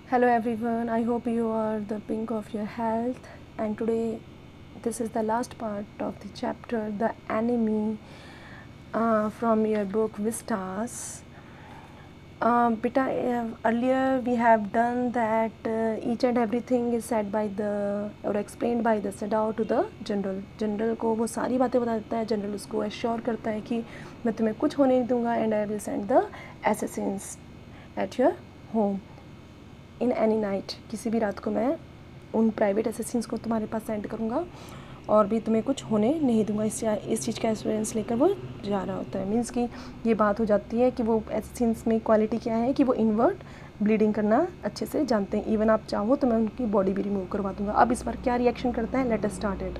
Hello everyone, I hope you are the pink of your health, and today this is the last part of the chapter The Enemy from your book Vistas. Beta, earlier we have done that each and everything is said by the or explained by the Sadao to the general. General को वो सारी बातें बता देता है. General उसको assure करता है कि मैं तुम्हें कुछ होने नहीं दूंगा and I will send the assassins at your home in any night. किसी भी रात को मैं उन प्राइवेट असेसिन्स को तुम्हारे पास सेंड करूँगा और भी तुम्हें कुछ होने नहीं दूंगा. इस चीज़ का एश्योरेंस लेकर वो जा रहा होता है. मीन्स कि ये बात हो जाती है कि वो असेसिन्स में क्वालिटी क्या है कि वो इनवर्ट ब्लीडिंग करना अच्छे से जानते हैं. इवन आप चाहो तो मैं उनकी बॉडी भी रिमूव करवा दूंगा. अब इस बार क्या रिएक्शन करता है, let us start it.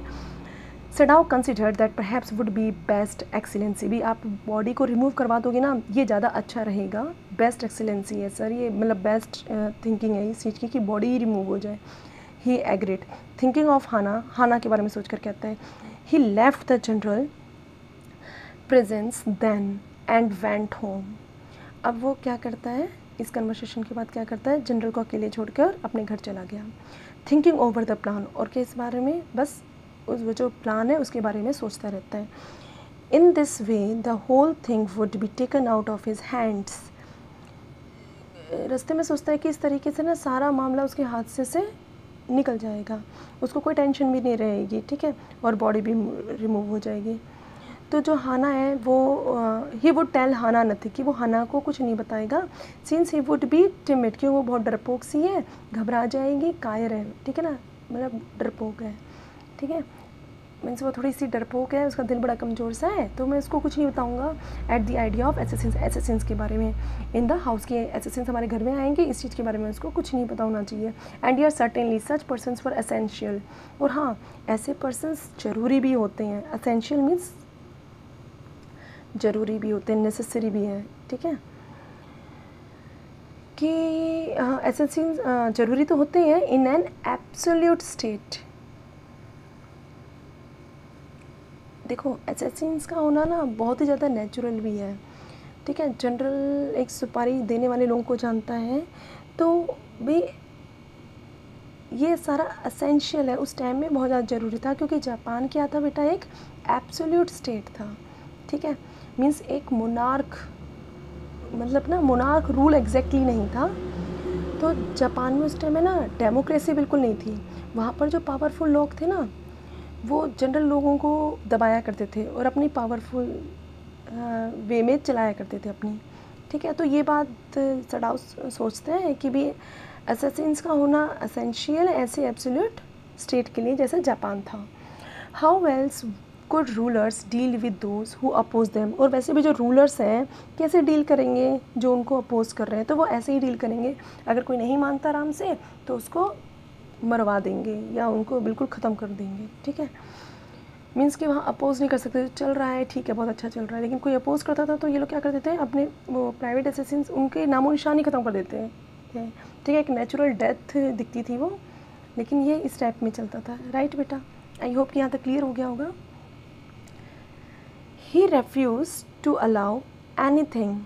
Sadao considered that perhaps would be best excellency. भी आप बॉडी को रिमूव करवा दोगे ना, ये ज़्यादा अच्छा रहेगा. बेस्ट एक्सीलेंसी है सर, ये मतलब बेस्ट थिंकिंग है इस चीज़ की कि बॉडी ही रिमूव हो जाए. ही एग्रीड. थिंकिंग ऑफ हाना के बारे में सोच कर कहता है he left the general presence then and went home. अब वो क्या करता है, इस कन्वर्सेशन के बाद क्या करता है, जनरल को अकेले छोड़कर अपने घर चला गया. थिंकिंग ओवर द प्लान, और किस बारे में, बस उस वो जो प्लान है उसके बारे में सोचता रहता है. In this way the whole thing would be taken out of his hands. रास्ते में सोचता है कि इस तरीके से ना सारा मामला उसके हाथ से निकल जाएगा, उसको कोई टेंशन भी नहीं रहेगी, ठीक है, और बॉडी भी रिमूव हो जाएगी. तो जो हाना है वो he would tell Hannah nothing, कि वो हाना को कुछ नहीं बताएगा. Since he would be timid, क्यों वो बहुत डरपोक सी है, घबरा जाएगी, कायर है, ठीक है ना, मतलब डरपोक है, ठीक है. मीन्स वो थोड़ी सी डरपोक है, उसका दिल बड़ा कमज़ोर सा है, तो मैं उसको कुछ नहीं बताऊंगा. At the idea of Assassin's के बारे में. इन द हाउस के एसेसिन्स हमारे घर में आएंगे, इस चीज़ के बारे में उसको कुछ नहीं पता होना चाहिए. एंड यार certainly such persons for essential, और हाँ ऐसे पर्सनस ज़रूरी भी होते हैं. एसेंशियल मीन्स ज़रूरी भी होते हैं, नेसेसरी भी है, ठीक है, कि एसेसिन्स ज़रूरी तो होते हैं इन एन एब्सोल्यूट स्टेट. देखो एसेसिन्स का होना ना बहुत ही ज़्यादा नेचुरल भी है, ठीक है. जनरल एक सुपारी देने वाले लोगों को जानता है, तो भी ये सारा असेंशियल है. उस टाइम में बहुत ज़्यादा ज़रूरी था, क्योंकि जापान क्या था बेटा, एक एब्सोल्यूट स्टेट था, ठीक है. मीन्स एक मोनार्क, मतलब ना मोनार्क रूल एग्जैक्टली नहीं था. तो जापान में उस टाइम में ना डेमोक्रेसी बिल्कुल नहीं थी. वहाँ पर जो पावरफुल लोग थे ना, वो जनरल लोगों को दबाया करते थे और अपनी पावरफुल वे में चलाया करते थे अपनी, ठीक है. तो ये बात सडाउ सोचते हैं कि भी असेसिन्स का होना असेंशियल ऐसे एब्सोल्यूट स्टेट के लिए जैसे जापान था. How else could rulers deal with those who oppose them. और वैसे भी जो रूलर्स हैं कैसे डील करेंगे जो उनको अपोज कर रहे हैं, तो वो ऐसे ही डील करेंगे. अगर कोई नहीं मानता आराम से तो उसको मरवा देंगे या उनको बिल्कुल ख़त्म कर देंगे, ठीक है. मीन्स कि वहाँ अपोज़ नहीं कर सकते. चल रहा है ठीक है, बहुत अच्छा चल रहा है, लेकिन कोई अपोज़ करता था तो ये लोग क्या कर देते हैं, अपने वो प्राइवेट असेसिन्स उनके नामो निशान ही ख़त्म कर देते हैं, ठीक है. एक नेचुरल डेथ दिखती थी वो, लेकिन ये इस टाइप में चलता था. राइट बेटा, आई होप कि यहाँ तक क्लियर हो गया होगा. He refuse to allow anything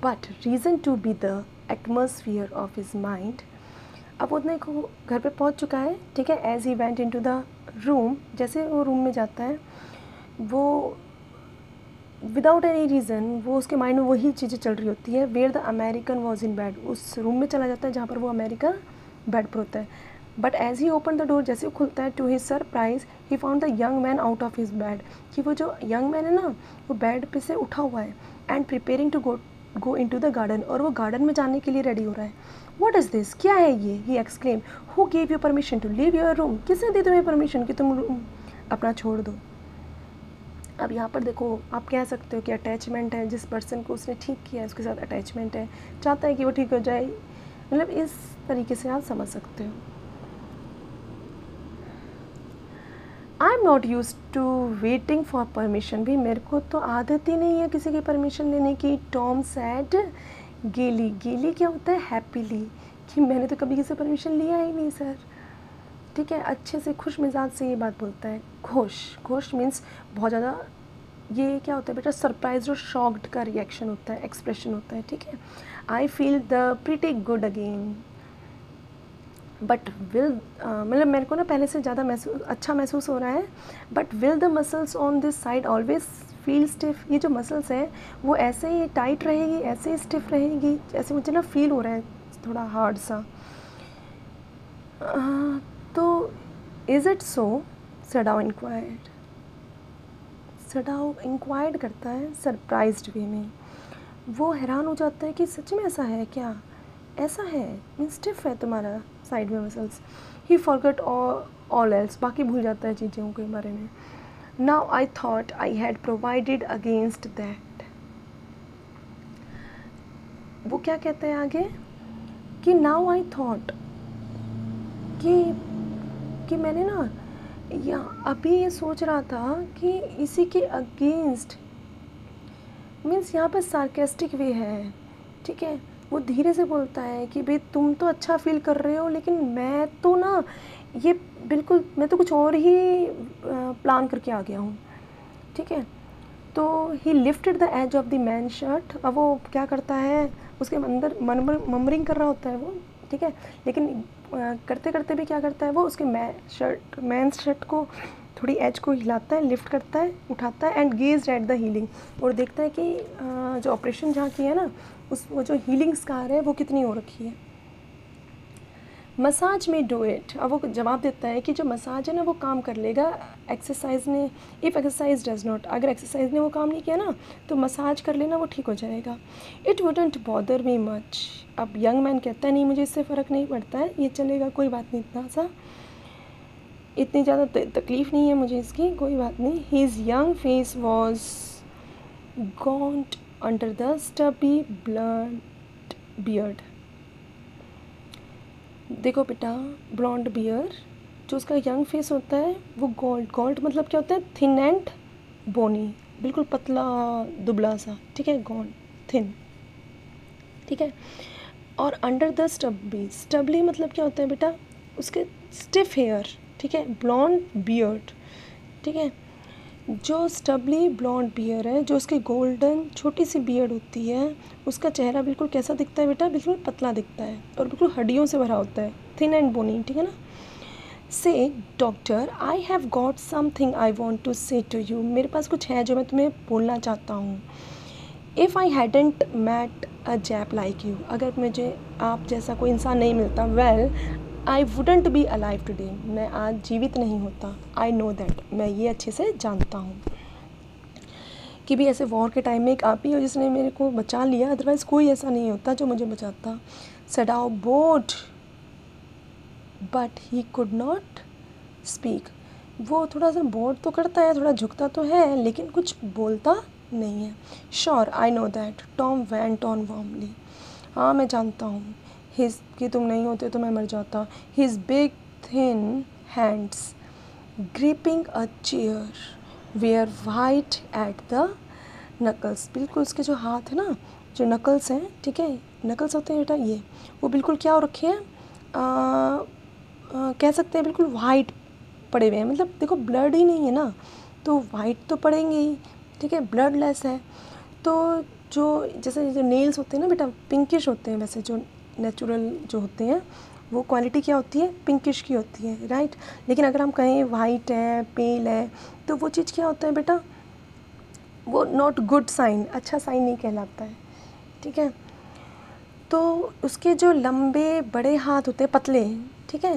but reason to be the atmosphere of his mind. अब उतने को घर पे पहुंच चुका है, ठीक है. As he went into the room, जैसे वो रूम में जाता है, वो विदाउट एनी रीज़न वो उसके माइंड में वही चीज़ें चल रही होती है. Where the American was in bed, उस रूम में चला जाता है जहाँ पर वो अमेरिका बेड पर होता है. But as he open the door, जैसे वो खुलता है, to his surprise he found the young man out of his bed, कि वो जो यंग मैन है ना वो बेड पे से उठा हुआ है and preparing to go into the garden, और वो गार्डन में जाने के लिए रेडी हो रहा है. व्हाट इज़ दिस, क्या है ये, he exclaim. Who gave you permission to leave your room, किसने दी तुम्हें परमिशन कि तुम रूम अपना छोड़ दो. अब यहाँ पर देखो, आप कह सकते हो कि अटैचमेंट है, जिस पर्सन को उसने ठीक किया है उसके साथ अटैचमेंट है, चाहता है कि वो ठीक हो जाए, मतलब इस तरीके से आप समझ सकते हो. I am not use to waiting for permission, भी मेरे को तो आदत ही नहीं है किसी की परमिशन लेने की. टॉम सैड गेली, गेली क्या होता है, हैप्पीली, कि मैंने तो कभी किसी परमिशन लिया ही नहीं सर, ठीक है. अच्छे से खुश मिजाज से ये बात बोलता है. खुश, खुश मीन्स बहुत ज़्यादा, ये क्या होता है बेटा, सरप्राइज और शॉक्ड का रिएक्शन होता है, एक्सप्रेशन होता है, ठीक है. I feel the pretty good again, but will मतलब मेरे को ना पहले से ज़्यादा अच्छा महसूस हो रहा है. But will the muscles on this side always feel stiff. ये जो मसल्स है वो ऐसे ही टाइट रहेगी, ऐसे ही स्टिफ रहेगी, ऐसे मुझे ना फील हो रहा है थोड़ा हार्ड सा. तो is it so? Sadao inquired. Sadao inquired करता है सरप्राइज्ड वे में. वो हैरान हो जाता है कि सच में ऐसा है क्या, ऐसा है, मीन स्टिफ है तुम्हारा साइड में मसल्स. ही फॉरगेट ऑल एल्स. बाकी भूल जाता है चीज़ों के बारे में. Now I thought I had provided against that. वो क्या कहते हैं आगे कि नाउ आई थॉट कि मैंने ना या अभी ये सोच रहा था कि इसी के अगेंस्ट, मीन्स यहाँ पे सार्केस्टिक वे है. ठीक है, वो धीरे से बोलता है कि भाई तुम तो अच्छा फील कर रहे हो लेकिन मैं तो ना ये बिल्कुल, मैं तो कुछ और ही प्लान करके आ गया हूँ. ठीक है, तो he lifted the edge of the man shirt. अब वो क्या करता है, उसके अंदर ममरिंग कर रहा होता है वो. ठीक है, लेकिन करते करते भी क्या करता है वो, उसके मैन शर्ट को थोड़ी एज को हिलाता है, लिफ्ट करता है, उठाता है. And gazed at the healing. और देखता है कि जो ऑपरेशन जहाँ की है ना, वो जो हीलिंग स्कार है वो कितनी हो रखी है. मसाज में डू इट. अब वो जवाब देता है कि जो मसाज है ना वो काम कर लेगा, एक्सरसाइज ने, इफ़ एक्सरसाइज डज नॉट. अगर एक्सरसाइज ने वो काम नहीं किया ना तो मसाज कर लेना, वो ठीक हो जाएगा. It wouldn't bother me much. अब यंग मैन कहता है नहीं मुझे इससे फ़र्क नहीं पड़ता है, ये चलेगा, कोई बात नहीं, इतना सा इतनी ज़्यादा तकलीफ़ नहीं है मुझे इसकी, कोई बात नहीं. His young face was gaunt under the stubby blood beard. देखो बेटा, ब्लॉन्ड बियर, जो उसका यंग फेस होता है वो गोल्ड मतलब क्या होता है, थिन एंड बोनी, बिल्कुल पतला दुबला सा. ठीक है, गोल्ड थिन. ठीक है, और अंडर द स्टबली मतलब क्या होता है बेटा, उसके स्टिफ हेयर. ठीक है, ब्लॉन्ड बियर्ड. ठीक है, जो स्टबली ब्लॉन्ड बियर है, जो उसकी गोल्डन छोटी सी बियर्ड होती है, उसका चेहरा बिल्कुल कैसा दिखता है बेटा, बिल्कुल पतला दिखता है और बिल्कुल हड्डियों से भरा होता है, थिन एंड बोनी. ठीक है ना. Say doctor, I have got something I want to say to you. मेरे पास कुछ है जो मैं तुम्हें बोलना चाहता हूँ. If I hadn't met a jap like you. अगर मुझे आप जैसा कोई इंसान नहीं मिलता, well I wouldn't be alive today. मैं आज जीवित नहीं होता. I know that. मैं ये अच्छे से जानता हूँ कि भी ऐसे वॉर के टाइम में एक आप ही हो जिसने मेरे को बचा लिया, अदरवाइज़ कोई ऐसा नहीं होता जो मुझे बचाता. Sadao board but he could not speak. वो थोड़ा सा बोर्ड तो करता है, थोड़ा झुकता तो है, लेकिन कुछ बोलता नहीं है. Sure I know that. Tom went on warmly. हाँ मैं जानता हूँ कि तुम नहीं होते तो मैं मर जाता. His big thin hands gripping a chair wear white at the knuckles. बिल्कुल उसके जो हाथ है ना, जो नकल्स हैं, ठीक है, नकल्स होते हैं बेटा, ये वो बिल्कुल क्या हो रखे हैं, कह सकते हैं बिल्कुल वाइट पड़े हुए हैं. मतलब देखो ब्लड ही नहीं है ना, तो वाइट तो पड़ेंगे ही. ठीक है, ब्लडलेस है. तो जो जैसे जो नेल्स होते हैं ना बेटा, पिंकिश होते हैं. वैसे जो नेचुरल जो होते हैं वो क्वालिटी क्या होती है, पिंकिश की होती है, राइट. लेकिन अगर हम कहें वाइट है, पेल है, तो वो चीज़ क्या होता है बेटा, वो नॉट गुड साइन, अच्छा साइन नहीं कहलाता है. ठीक है, तो उसके जो लंबे बड़े हाथ होते हैं, पतले, ठीक है,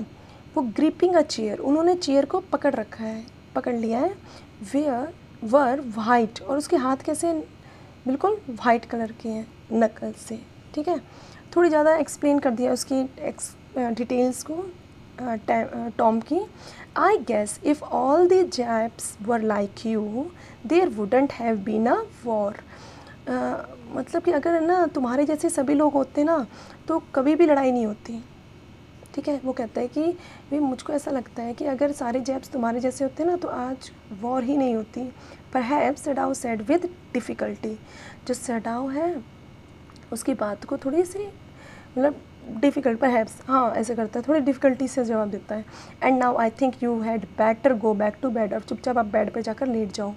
वो ग्रिपिंग अ चेयर, उन्होंने चेयर को पकड़ रखा है, पकड़ लिया है. वेयर वर वाइट, और उसके हाथ कैसे, बिल्कुल वाइट कलर के हैं नकल से. ठीक है, थोड़ी ज़्यादा एक्सप्लेन कर दिया उसकी डिटेल्स को टॉम की. I guess if all the Japs were like you there wouldn't have been a war. मतलब कि अगर ना तुम्हारे जैसे सभी लोग होते ना तो कभी भी लड़ाई नहीं होती. ठीक है, वो कहता है कि भाई मुझको ऐसा लगता है कि अगर सारे जैप्स तुम्हारे जैसे होते ना तो आज वॉर ही नहीं होती. Perhaps Sadao said with difficulty. जो सडाओ है उसकी बात को थोड़ी सी मतलब डिफ़िकल्ट, परहैप्स, हाँ ऐसे करता है, थोड़ी डिफ़िकल्टी से जवाब देता है. And now I think you had better go back to bed. अब चुपचाप आप बेड पे जाकर लेट जाओ.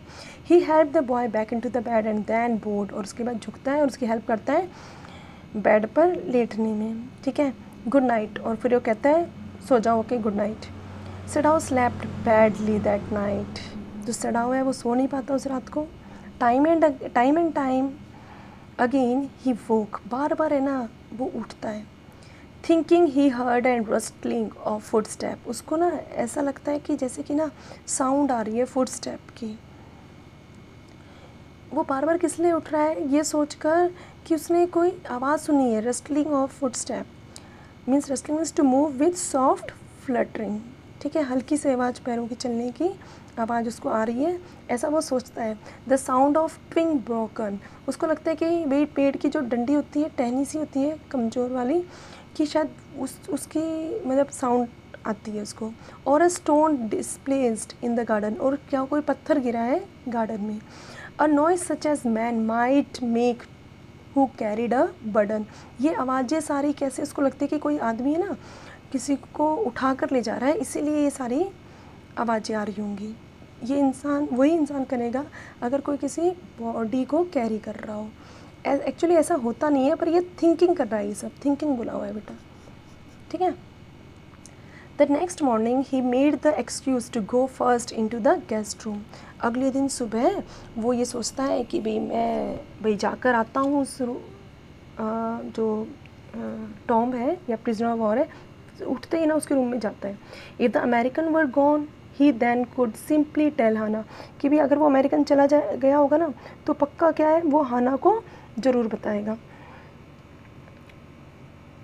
He help the boy back in to the bed and then board. और उसके बाद झुकता है और उसकी हेल्प करता है बेड पर लेटने में. ठीक है, गुड नाइट. और फिर वो कहता है सो जाओ, okay, good night. Sadao slept badly that night. जो सडाओ है वो सो नहीं पाता उस रात को। Time and time again he woke, बार बार है ना वो उठता है। Thinking he heard and rustling of footstep, उसको ना ऐसा लगता है कि जैसे कि ना साउंड आ रही है फुट स्टेप की। वो बार बार किस लिए उठ रहा है, ये सोचकर कि उसने कोई आवाज़ सुनी है। Rustling of footstep means, rustling means to move with soft fluttering, ठीक है, हल्की से आवाज़, पैरों की चलने की आवाज़ उसको आ रही है, ऐसा वो सोचता है। द साउंड ऑफ ट्विंग ब्रोकन, उसको लगता है कि भाई पेड़ की जो डंडी होती है, टहनी सी होती है कमज़ोर वाली, कि शायद उसकी मतलब साउंड आती है उसको। और a stone displaced in the garden, और क्या कोई पत्थर गिरा है गार्डन में। A noise such as man might make who carried a burden, ये आवाज़ें सारी कैसे उसको लगती है कि कोई आदमी है ना किसी को उठा कर ले जा रहा है, इसीलिए ये सारी आवाज़ें आ रही होंगी। ये इंसान वही इंसान करेगा अगर कोई किसी बॉडी को कैरी कर रहा हो। एक्चुअली ऐसा होता नहीं है, पर ये थिंकिंग कर रहा है, ये सब थिंकिंग बोला हुआ है बेटा, ठीक है। The next morning he made the excuse to go first into the guest room. अगले दिन सुबह वो ये सोचता है कि भाई जाकर आता हूँ उस जो टॉम्ब है या प्रिजनर ऑफ वॉर है, उठते ही ना उसके रूम में जाता है। If the American were gone he then could simply tell Hana, कि भी अगर वो अमेरिकन चला गया होगा ना तो पक्का क्या है, वो हाना को ज़रूर बताएगा।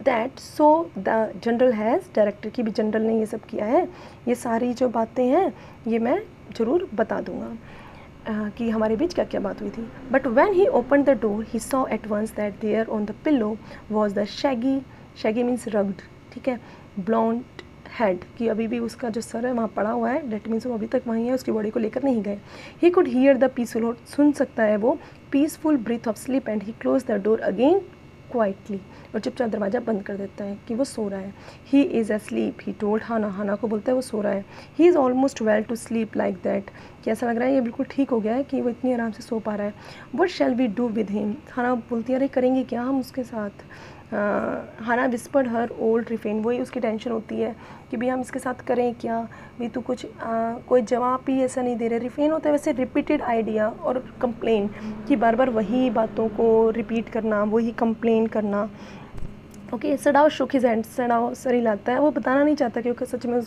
That so the general has director, की भी जनरल ने ये सब किया है, ये सारी जो बातें हैं ये मैं ज़रूर बता दूँगा कि हमारे बीच क्या क्या बात हुई थी। But when he open the door he saw at once that there on the pillow was the shaggy means rugged, ठीक है, ब्लॉन्ड हेड, कि अभी भी उसका जो सर है वहाँ पड़ा हुआ है, डेट मीन्स वो अभी तक वहीं है, उसकी बॉडी को लेकर नहीं गए। He could hear the peaceful, सुन सकता है वो peaceful breath of sleep, and he close the door again quietly, और चुपचाप दरवाज़ा बंद कर देता है कि वो सो रहा है। He is asleep he told Hana, Hana को बोलता है वो सो रहा है। He is almost well to sleep like that, कि ऐसा लग रहा है ये बिल्कुल ठीक हो गया है कि वो इतनी आराम से सो पा रहा है। What shall we do with him, Hana बोलती है अरे करेंगे क्या हम उसके साथ। Hana whispered her old refrain, वही उसकी टेंशन होती है कि भाई हम इसके साथ करें क्या, भाई तू कुछ कोई जवाब ही ऐसा नहीं दे रहे। रिफेन होता है वैसे रिपीटेड आइडिया और कंप्लेन, कि बार बार वही बातों को रिपीट करना, वही कंप्लेन करना। Okay, Sadao shook his hand, Sadao sir हिलाता है, वो बताना नहीं चाहता कि सच में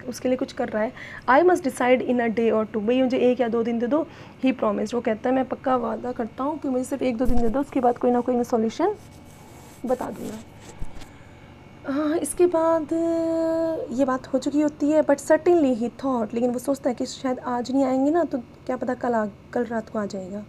उसके लिए कुछ कर रहा है। I must decide in a day और टू, भाई मुझे 1 या 2 दिन दे दो। ही प्रॉमिस, वो कहता है मैं पक्का वादा करता हूँ कि मुझे सिर्फ 1-2 दिन दे दो, उसके बाद कोई ना कोई मैं सॉल्यूशन बता दूँगा। हाँ, इसके बाद ये बात हो चुकी होती है। बट सर्टेनली ही थॉट, लेकिन वो सोचता है कि शायद आज नहीं आएंगे ना तो क्या पता कल रात को आ जाएगा।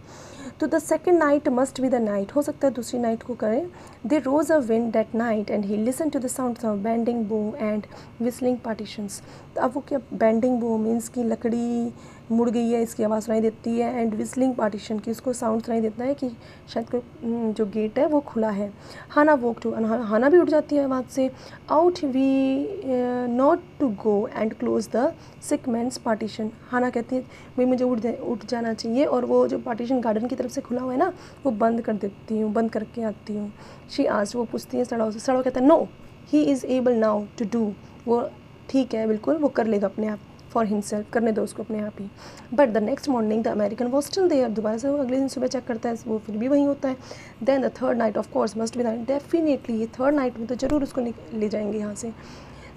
तो the second night must be the night, हो सकता है दूसरी नाइट को करें। They rose a wind that night and he listen to the sound of bending bough and whistling partitions. तो अब वो क्या, बैंडिंग बो मीन्स की लकड़ी मुड़ गई है, इसकी आवाज़ सुनाई देती है, एंड विस्लिंग पार्टीशन की उसको साउंड सुनाई देता है कि शायद कोई जो गेट है वो खुला है। हाना वोक टू, हाना भी उठ जाती है आवाज़ से। Ought we not to go and close the sick man's partition, Hana कहती है भाई मुझे उठ जाना चाहिए और वो जो पार्टीशन गार्डन की तरफ से खुला हुआ है ना वो बंद कर देती हूँ, बंद करके आती हूँ। शी आस्क्ड, वो पूछती है सड़ाओ से, सड़ाओ कहता है no he is able now to do, वो ठीक है बिल्कुल वो कर लेगा अपने आप, फॉर हिमसेल्फ, करने दो उसको अपने आप ही। But the next morning the American was still there, दोबारा से वो अगले दिन सुबह चेक करता है, वो फिर भी वहीं होता है। Then the third night of course must be that, definitely ये थर्ड नाइट में तो ज़रूर उसको ले जाएंगे यहाँ से।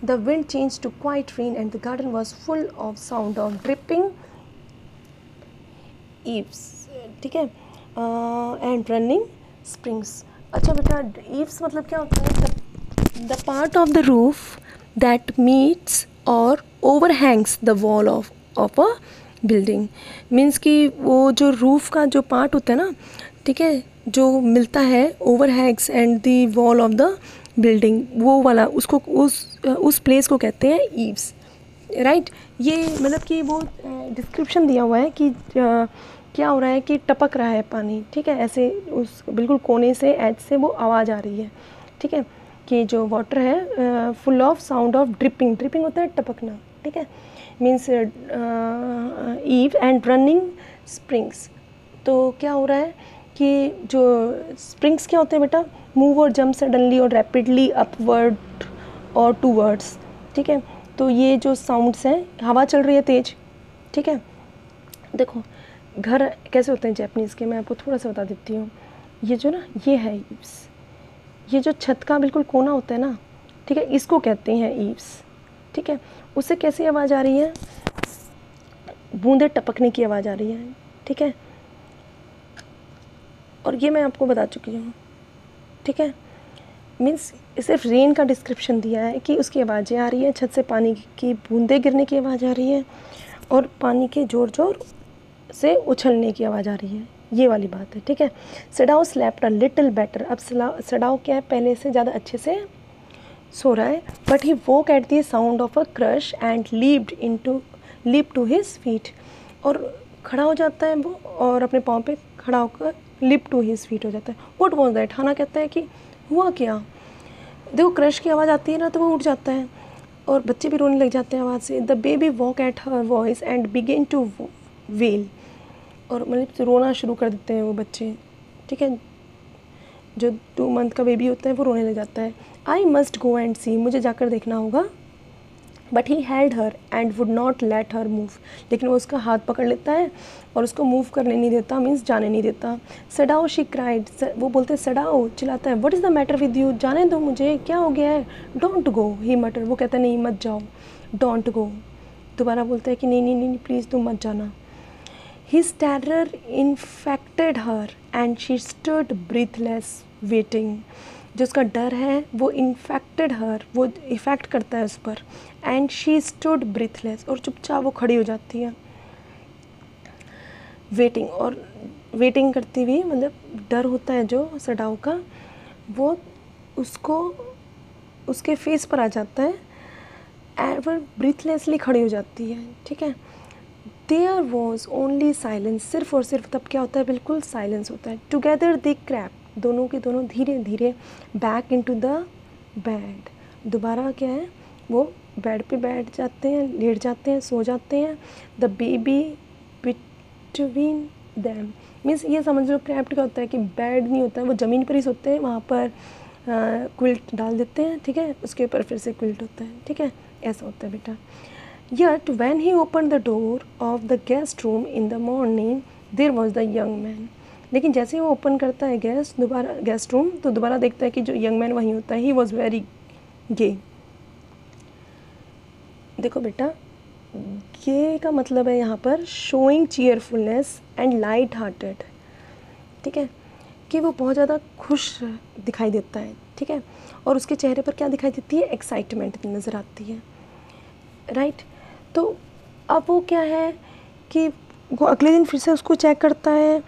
The wind change to quite rain and the garden was full of sound of dripping eaves, ठीक है, एंड रनिंग स्प्रिंग्स। अच्छा बेटा, ईव्स मतलब क्या होता है, the part of the roof that meets or overhangs the wall of a building, means कि वो जो रूफ का जो पार्ट होता है ना, ठीक है, जो मिलता है overhangs and the wall of the building, वो वाला उसको उस प्लेस को कहते हैं ईव्स, राइट। ये मतलब कि वो डिस्क्रिप्शन दिया हुआ है कि क्या हो रहा है कि टपक रहा है पानी, ठीक है, ऐसे उस बिल्कुल कोने से एज से वो आवाज़ आ रही है, ठीक है, कि जो वाटर है full of sound of dripping, dripping होता है टपकना, ठीक है, means eave and running springs. तो क्या हो रहा है कि जो स्प्रिंग्स क्या होते हैं बेटा, मूव और जंप सडनली और रैपिडली अपवर्ड और टूवर्ड्स, ठीक है। तो ये जो साउंड्स हैं, हवा चल रही है तेज़, ठीक है। देखो घर कैसे होते हैं जैपनीज़ के, मैं आपको थोड़ा सा बता देती हूँ। ये जो ना ये है ईव्स, ये जो छत का बिल्कुल कोना होता है ना, ठीक है, इसको कहते हैं ईव्स, ठीक है। उससे कैसी आवाज़ आ रही है, बूंदे टपकने की आवाज़ आ रही है, ठीक है। और ये मैं आपको बता चुकी हूँ, ठीक है। मीन्स सिर्फ रेन का डिस्क्रिप्शन दिया है कि उसकी आवाज़ें आ रही हैं, छत से पानी की बूंदें गिरने की आवाज़ आ रही है और पानी के ज़ोर ज़ोर से उछलने की आवाज़ आ रही है, ये वाली बात है, ठीक है। Sadao slept a little better, अब सडाओ क्या है, पहले से ज़्यादा अच्छे से सो रहा है, but he woke at the sound of a crash and leap to his feet, और खड़ा हो जाता है वो और अपने पाँव पे खड़ा होकर लिप टू हिज फीट हो जाता है। व्हाट वाज दैट, हाना कहता है कि हुआ क्या। देखो क्रश की आवाज़ आती है ना तो वो उठ जाता है और बच्चे भी रोने लग जाते हैं आवाज़ से। The baby woke at her voice and begin to wail, और मतलब रोना शुरू कर देते हैं वो बच्चे, ठीक है। जो 2 मंथ का बेबी होता है वो रोने लग जाता है। आई मस्ट गो एंड सी, मुझे जाकर देखना होगा। But he held her and would not let her move, लेकिन वो उसका हाथ पकड़ लेता है और उसको मूव करने नहीं देता, मीन्स जाने नहीं देता। सडाओ शी क्राइड, वो बोलते सडाओ, चिल्लाता है, what is the matter with you, जाने दो मुझे, क्या हो गया है। डोंट गो ही मटर, वो कहता है नहीं मत जाओ, डोंट गो। दोबारा बोलता है कि नहीं नहीं नहीं प्लीज़ तुम मत जाना। His terror infected her and she stood breathless waiting, जो उसका डर है वो इन्फेक्टेड हर, वो इफ़ेक्ट करता है उस पर, एंड शी स्टूड ब्रीथलेस, और चुपचाप वो खड़ी हो जाती है वेटिंग, और वेटिंग करती हुई, मतलब डर होता है जो सडाओ का वो उसको उसके फेस पर आ जाता है एंड वो ब्रीथलेसली खड़ी हो जाती है, ठीक है। देयर वॉज ओनली साइलेंस, सिर्फ और सिर्फ तब क्या होता है, बिल्कुल साइलेंस होता है। टुगेदर दे क्रैप, दोनों के दोनों धीरे धीरे बैक इनटू द बेड, दोबारा क्या है वो बेड पे बैठ जाते हैं, लेट जाते हैं, सो जाते हैं। The baby between them, means ये समझ लो क्रैप्ट क्या होता है कि बेड नहीं होता है, वो ज़मीन पर ही सोते हैं, वहाँ पर क्विल्ट डाल देते हैं, ठीक है, उसके ऊपर फिर से क्विल्ट होता है, ठीक है, ऐसा होता है बेटा। Yet when he opened the door of the guest room in the morning, there was the young man. लेकिन जैसे ही वो ओपन करता है गेस्ट रूम, तो दोबारा देखता है कि जो यंग मैन वहीं होता है। ही वॉज वेरी गे। देखो बेटा, गे का मतलब है यहाँ पर showing cheerfulness and light hearted, ठीक है, कि वो बहुत ज़्यादा खुश दिखाई देता है, ठीक है, और उसके चेहरे पर क्या दिखाई देती है, एक्साइटमेंट नज़र आती है, राइट। तो अब वो क्या है कि वो अगले दिन फिर से उसको चेक करता है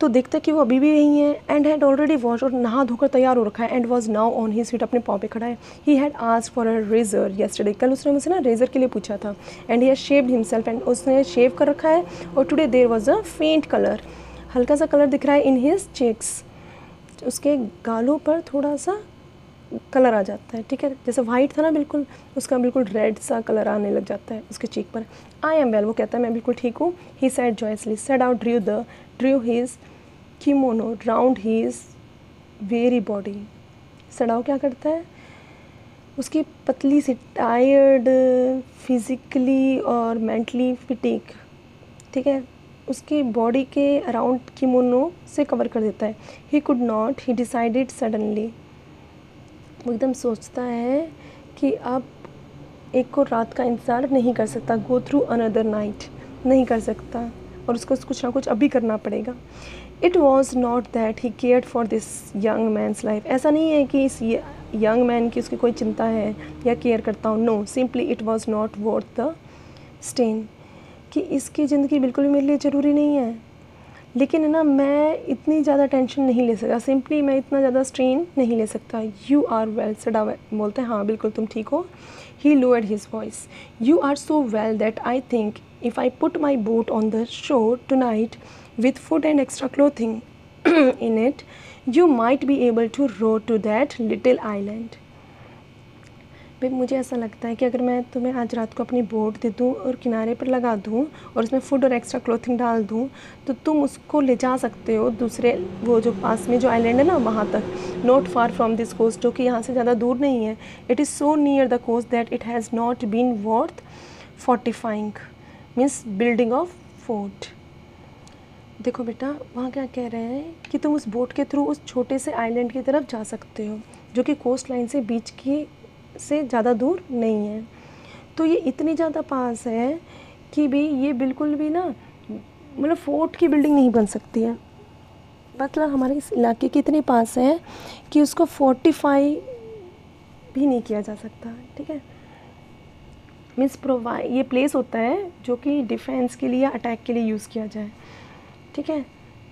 तो देखता है कि वो अभी भी यहीं है, एंड हैड ऑलरेडी वॉश, और नहा धोकर तैयार हो रखा है, and was now on his feet, अपने पाँव पे खड़ा है। He had asked for a razor yesterday, कल उसने मुझसे ना रेजर के लिए पूछा था, and he had shaved himself, and उसने शेव कर रखा है, और today there was a faint colour, हल्का सा कलर दिख रहा है इन हिज चेक्स, उसके गालों पर थोड़ा सा कलर आ जाता है, ठीक है, जैसे वाइट था ना बिल्कुल, उसका बिल्कुल रेड सा कलर आने लग जाता है उसके चीक पर। आई एम वेल, वो कहता है मैं बिल्कुल ठीक हूँ। He said joyously, said out Drew his kimono round his very body. Sadao क्या करता है, उसकी पतली सी टायर्ड फिज़िकली और मेंटली फिटिक, ठीक है, उसकी बॉडी के अराउंड किमोनो से कवर कर देता है। He could not, he decided suddenly, वो एकदम सोचता है कि अब एक को रात का इंतज़ार नहीं कर सकता, गो थ्रू अनदर नाइट नहीं कर सकता, और उसको कुछ ना कुछ अभी करना पड़ेगा। It was not that he cared for this young man's life, ऐसा नहीं है कि इस यंग मैन की उसकी कोई चिंता है या केयर करता हूँ, no, simply it was not worth the stain, कि इसकी ज़िंदगी बिल्कुल भी मेरे लिए ज़रूरी नहीं है, लेकिन है ना मैं इतनी ज़्यादा टेंशन नहीं ले सकता, सिंपली मैं इतना ज़्यादा स्ट्रेन नहीं ले सकता। यू आर वेल, सडा बोलते हैं हाँ बिल्कुल तुम ठीक हो। He lowered his voice, you are so well that I think if I put my boat on the shore tonight with food and extra clothing in it, you might be able to row to that little island. भाई मुझे ऐसा लगता है कि अगर मैं तुम्हें आज रात को अपनी बोट दे दूँ और किनारे पर लगा दूँ और उसमें फूड और एक्स्ट्रा क्लोथिंग डाल दूँ तो तुम उसको ले जा सकते हो दूसरे वो जो पास में जो आइलैंड है ना वहाँ तक, not far from this coast, जो कि यहाँ से ज़्यादा दूर नहीं है. It is so near the coast that it has not been worth fortifying, means building of fort. देखो बेटा वहाँ क्या कह रहे हैं कि तुम उस बोट के थ्रू उस छोटे से आइलैंड की तरफ जा सकते हो जो कि कोस्ट लाइन से बीच की से ज़्यादा दूर नहीं है. तो ये इतनी ज़्यादा पास है कि भी ये बिल्कुल भी ना मतलब फोर्ट की बिल्डिंग नहीं बन सकती है. मतलब हमारे इस इलाके के इतने पास है कि उसको फोर्टिफाई भी नहीं किया जा सकता. ठीक है, मीन्स प्रोवाइड ये प्लेस होता है जो कि डिफेंस के लिए या अटैक के लिए यूज़ किया जाए. ठीक है,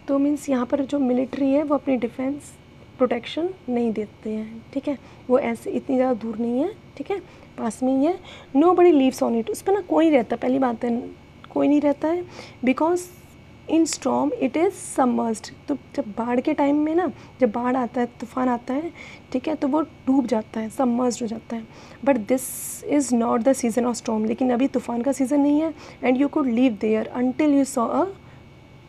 तो मीन्स यहाँ पर जो मिलिट्री है वो अपनी डिफेंस प्रोटेक्शन नहीं देते हैं. ठीक है, वो ऐसे इतनी ज़्यादा दूर नहीं है. ठीक है, पास में ही है. Nobody lives on it, उस पर ना कोई नहीं रहता. पहली बात है कोई नहीं रहता है because in storm it is submerged. तो जब बाढ़ के टाइम में ना, जब बाढ़ आता है, तूफान आता है, ठीक है, तो वो डूब जाता है, सबमर्ज्ड हो जाता है. But this is not the season of storm. लेकिन अभी तूफान का सीज़न नहीं है. And you could leave there until you saw a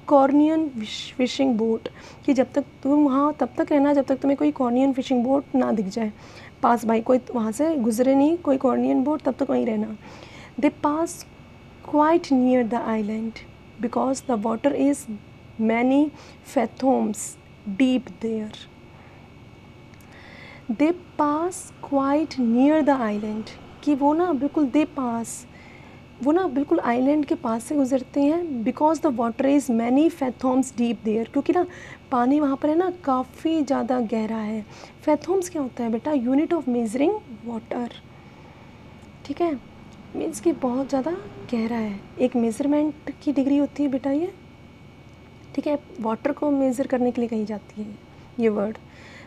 Korean fishing boat, कि जब तक तुम वहाँ तब तक रहना जब तक तुम्हें कोई कॉर्नियन फिशिंग बोट ना दिख जाए पास. भाई कोई वहाँ से गुजरे नहीं कोई कॉर्नियन बोट, तब तक वहीं रहना. They pass quite near the island because the water is many fathoms deep there. They pass quite near the island, कि वो ना बिल्कुल दे पास, वो ना बिल्कुल आइलैंड के पास से गुजरते हैं. Because the water is many fathoms deep there, क्योंकि ना पानी वहाँ पर है ना काफ़ी ज़्यादा गहरा है. fathoms क्या होता है बेटा? Unit of measuring water. ठीक है, मीन्स कि बहुत ज़्यादा गहरा है. एक मेज़रमेंट की डिग्री होती है बेटा ये. ठीक है, वाटर को मेज़र करने के लिए कही जाती है ये word.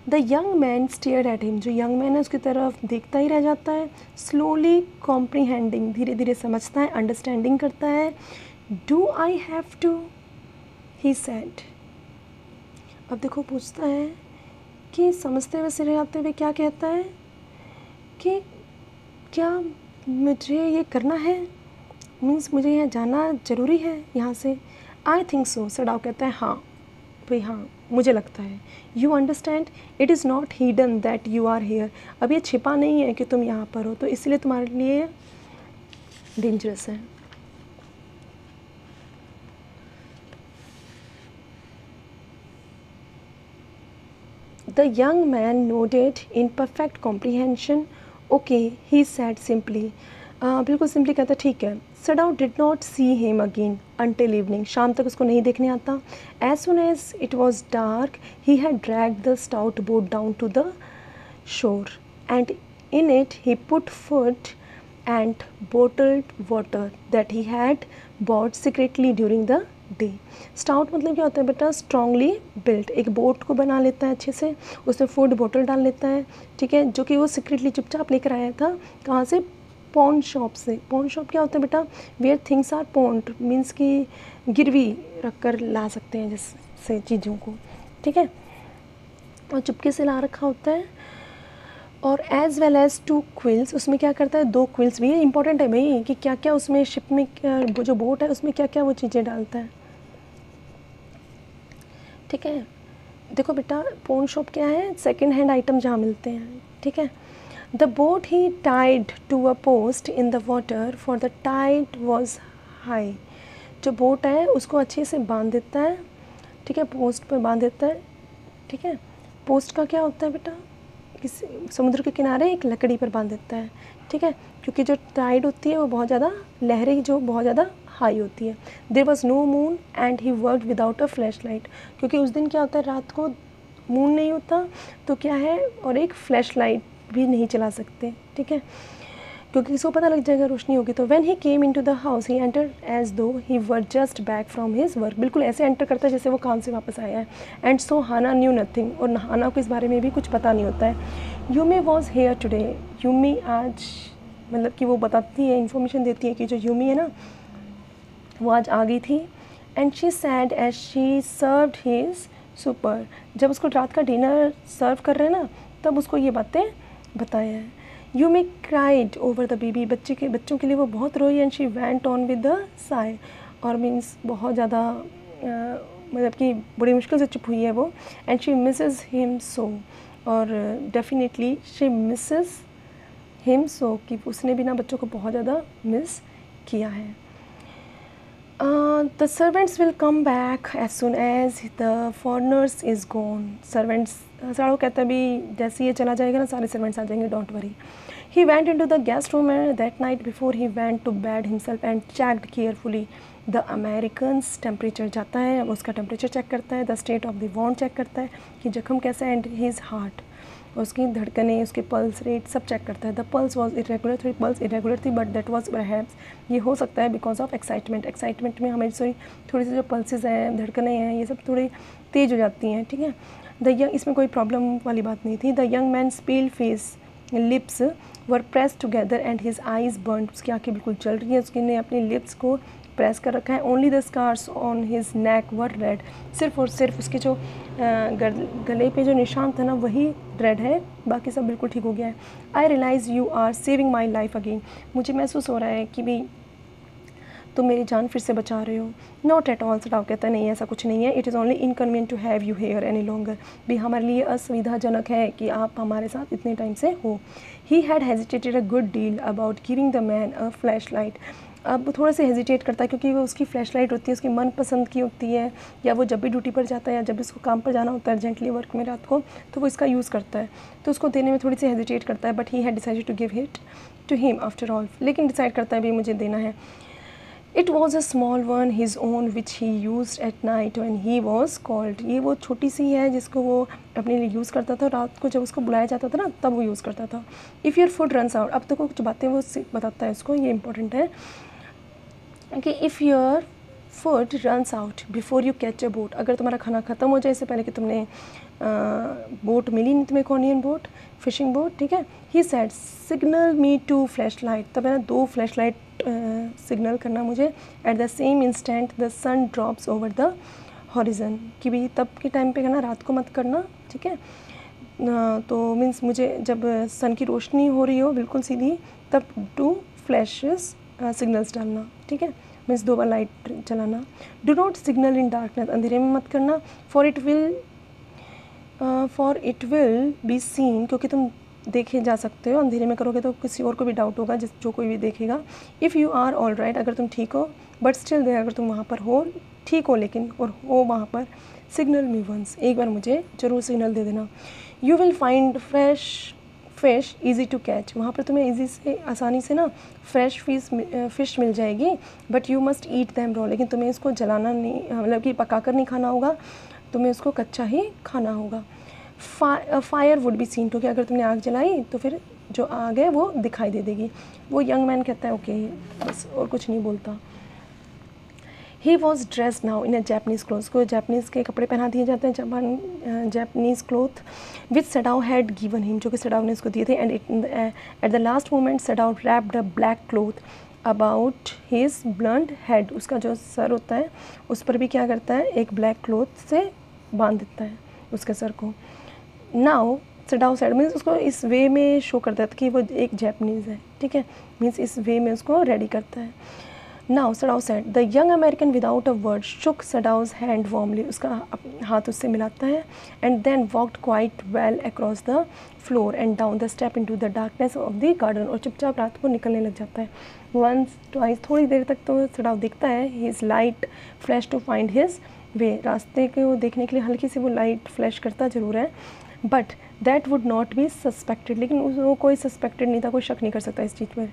The young man stared at him, जो यंग मैन है उसकी तरफ देखता ही रह जाता है. स्लोली कॉम्प्रीहेंडिंग, धीरे धीरे समझता है, अंडरस्टैंडिंग करता है. Do I have to, he said. अब देखो पूछता है कि समझते हुए सिर हिलाते हुए क्या कहता है कि क्या मुझे ये करना है, मीन्स मुझे यहाँ जाना ज़रूरी है यहाँ से. आई थिंक सो, सडाव कहता है हाँ भाई हाँ मुझे लगता है. You understand it is not hidden that you are here, अब ये छिपा नहीं है कि तुम यहाँ पर हो, तो इसलिए तुम्हारे लिए डेंजरस है. The young man nodded in perfect comprehension. Okay, he said simply, बिल्कुल सिंपली कहता ठीक है. Sadao did not see him again until evening, शाम तक उसको नहीं देखने आता. As soon as it was dark he had dragged the stout boat down to the shore and in it he put food and bottled water that he had bought secretly during the day. Stout मतलब क्या होता है बेटा? Strongly built. एक boat को बना लेता है अच्छे से, उसमें फूड बोतल डाल लेता है. ठीक है, जो कि वो सीक्रेटली चुपचाप लेकर आया था. कहाँ से? पॉन शॉप से. पॉन शॉप क्या होता है बेटा? Where things are pawned, means कि गिरवी रख कर ला सकते हैं जैसे चीज़ों को. ठीक है, और चुपके से ला रखा होता है. और एज़ वेल एज़ 2 क्विल्स, उसमें क्या करता है? 2 क्विल्स भी. ये इंपॉर्टेंट है भाई कि क्या क्या उसमें शिप में वो जो बोट है उसमें क्या क्या वो चीज़ें डालता है. ठीक है, देखो बेटा पॉन शॉप क्या है? सेकेंड हैंड आइटम जहाँ मिलते हैं. ठीक है, the boat he tied to a post in the water for the tide was high. जो बोट है उसको अच्छे से बांध देता है. ठीक है, पोस्ट पर बांध देता है. ठीक है, पोस्ट का क्या होता है बेटा? किसी समुद्र के किनारे एक लकड़ी पर बांध देता है. ठीक है, क्योंकि जो टाइड होती है वो बहुत ज़्यादा लहरें जो बहुत ज़्यादा हाई होती है. There was no moon and he worked without a flash light, क्योंकि उस दिन क्या होता है रात को मून नहीं होता तो क्या है, और एक फ्लैश लाइट भी नहीं चला सकते. ठीक है, क्योंकि इसको पता लग जाएगा रोशनी होगी. तो when he came into the house he enter as though he were just back from his work. बिल्कुल ऐसे एंटर करता है जैसे वो काम से वापस आया है. And so Hana knew nothing, और हाना को इस बारे में भी कुछ पता नहीं होता है. Yumi was here today, Yumi आज मतलब कि वो बताती है, इन्फॉर्मेशन देती है कि जो यूमी है ना वो आज आ गई थी. And she said as she served his supper. जब उसको रात का डिनर सर्व कर रहे हैं ना तब उसको ये बातें बताया है. You may cried over the baby, बच्चों के लिए वो बहुत रोई, and she went on with the Sai, और मीन्स बहुत ज़्यादा मतलब कि बड़ी मुश्किल से चुप हुई है वो, and she misses him so, और definitely she misses him so, कि उसने भी ना बच्चों को बहुत ज़्यादा मिस किया है. The servants will come back as soon as the foreigners is gone. Servants, Sadao कहता है भी जैसे ये चला जाएगा ना सारे सर्वेंट्स आ जाएंगे, don't worry. He went in to the guest room that night before he went to bed himself and checked carefully the American's temperature. जाता है उसका टेम्परेचर चेक करता है, the state of the wound check करता है कि जख्म कैसा है, एंड हिज हार्ट, उसकी धड़कनें, उसके पल्स रेट सब चेक करता है. द पल्स वॉज इरेगुलर, थोड़ी पल्स इरेगुलर थी, बट दैट वॉज परहैप्स, ये हो सकता है बिकॉज ऑफ एक्साइटमेंट में हमारी थोड़ी सी जो पल्सेस हैं, धड़कनें हैं, ये सब थोड़ी तेज़ हो जाती हैं. ठीक है, इसमें कोई प्रॉब्लम वाली बात नहीं थी. The young man spell face lips were press together and his eyes burn, उसकी आँखें बिल्कुल जल रही हैं, उसने अपनी लिप्स को प्रेस कर रखा है. Only the scars on his neck were red, सिर्फ और सिर्फ उसके जो गले पे जो निशान था ना वही रेड है, बाकी सब बिल्कुल ठीक हो गया है. I realize you are saving my life again, मुझे महसूस हो रहा है कि भाई तुम मेरी जान फिर से बचा रहे हो. नॉट एट ऑल, सडाव कहता है नहीं ऐसा कुछ नहीं है. It is only inconvenient to have you here any longer, भी हमारे लिए असुविधाजनक है कि आप हमारे साथ इतने टाइम से हो. He had hesitated a good deal about giving the man a flash light. अब थोड़ा सा हेजिटेट करता है क्योंकि वो उसकी फ्लैश लाइट होती है, उसकी मनपसंद की होती है, या वो जब भी ड्यूटी पर जाता है या जब इसको काम पर जाना होता है अर्जेंटली वर्क में रात को, तो वो इसका यूज़ करता है, तो उसको देने में थोड़ी सी हेजिटेट करता है. But he had decided to give it to him after all, लेकिन डिसाइड करता है भी मुझे देना है. It was a small one his own which he use at night when he was cold. ये वो छोटी सी है जिसको वो अपने लिए यूज़ करता था, रात को जब उसको बुलाया जाता था ना तब वो यूज़ करता था. If your food runs out, अब तो कुछ बातें वो बताता है उसको, ये इंपॉर्टेंट है कि if your food runs out before you catch a boat, अगर तुम्हारा खाना ख़त्म हो जाए इससे पहले कि तुमने बोट मिली नहीं तुम्हें, कॉनियन बोट, फिशिंग बोट. ठीक है, he said signal me to flash light, तब है ना 2 फ्लैश लाइट सिग्नल करना मुझे. At the same instant the sun drops over the horizon, कि भाई तब के टाइम पे करना, रात को मत करना. ठीक है, तो मीन्स मुझे जब सन की रोशनी हो रही हो बिल्कुल सीधी तब 2 फ्लैशेस सिग्नल्स डालना. ठीक है, मीन्स 2 बार लाइट चलाना. Do not signal in darkness, अंधेरे में मत करना. For it will be seen, क्योंकि तुम देखे जा सकते हो, अंधेरे में करोगे तो किसी और को भी डाउट होगा, जो कोई भी देखेगा. If you are all right, अगर तुम ठीक हो, बट स्टिल देयर, अगर तुम वहाँ पर हो, ठीक हो लेकिन, और हो वहाँ पर, सिग्नल मी वंस, एक बार मुझे ज़रूर सिग्नल दे देना. You will find fresh fish easy to catch, वहाँ पर तुम्हें ईजी से, आसानी से ना फ्रेश फ़िश मिल जाएगी. But you must eat them raw, लेकिन तुम्हें इसको जलाना नहीं, मतलब कि पका कर नहीं खाना होगा, तुम्हें उसको कच्चा ही खाना होगा. फायर वुड बी सीन, क्योंकि अगर तुमने आग जलाई तो फिर जो आग है वो दिखाई दे देगी. वो यंग मैन कहता है ओके, बस और कुछ नहीं बोलता. He was dress now in a Japanese cloth, को जैपनीज़ के कपड़े पहना दिए जाते हैं, Japanese cloth which Sadao had given him, जो कि सडाव ने उसको दिए थे. And at the last moment Sadao wrapped a black cloth about his blunt head, उसका जो सर होता है उस पर भी क्या करता है, एक ब्लैक क्लोथ से बांध देता है उसके सर को. नाउ सडाव साइड मीन्स उसको इस वे में शो करता है कि वो एक जैपनीज़ है. ठीक है, मीन्स इस वे में उसको रेडी करता है. Now Sadao said the young American without a word shook Sadao's hand warmly, उसका हाथ उससे मिलाता है. And then walked quite well across the floor and down the step into the darkness of the garden, और चुपचाप रात को निकलने लग जाता है. वंस ट्वाइस, थोड़ी देर तक तो सडाव दिखता है. His light flash to find his way, रास्ते को देखने के लिए हल्की सी वो लाइट फ्लैश करता ज़रूर है. But that would not be suspected, लेकिन वो कोई सस्पेक्टेड नहीं था, कोई शक नहीं कर सकता इस चीज़ पर.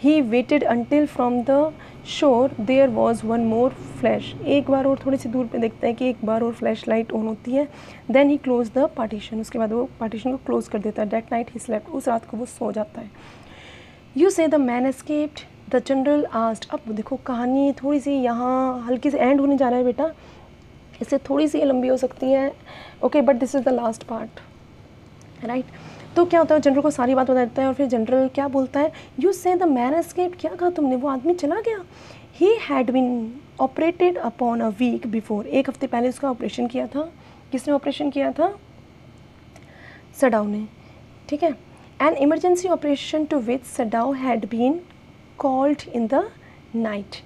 He waited until from the shore there was one more flash, एक बार और थोड़ी सी दूर पे देखता है कि एक बार और फ्लैश लाइट ऑन होती है. Then he close the partition, उसके बाद वो पार्टीशन को क्लोज कर देता है. दैट नाइट ही स्लेप्ट, उस रात को वो सो जाता है. यू से the man escaped the general asked. अब देखो कहानी थोड़ी सी यहाँ हल्की से एंड होने जा रहा है बेटा, इससे थोड़ी सी लंबी हो सकती है. Okay, but this is the last part, right. तो क्या होता है, जनरल को सारी बात बता देता है और फिर जनरल क्या बोलता है, यू से द मैन एस्केप्ड, क्या कहा तुमने, वो आदमी चला गया. He had been operated upon a week before, एक हफ्ते पहले उसका ऑपरेशन किया था. किसने ऑपरेशन किया था, सडाव ने. ठीक है. An emergency operation to which Sadao had been called in the night.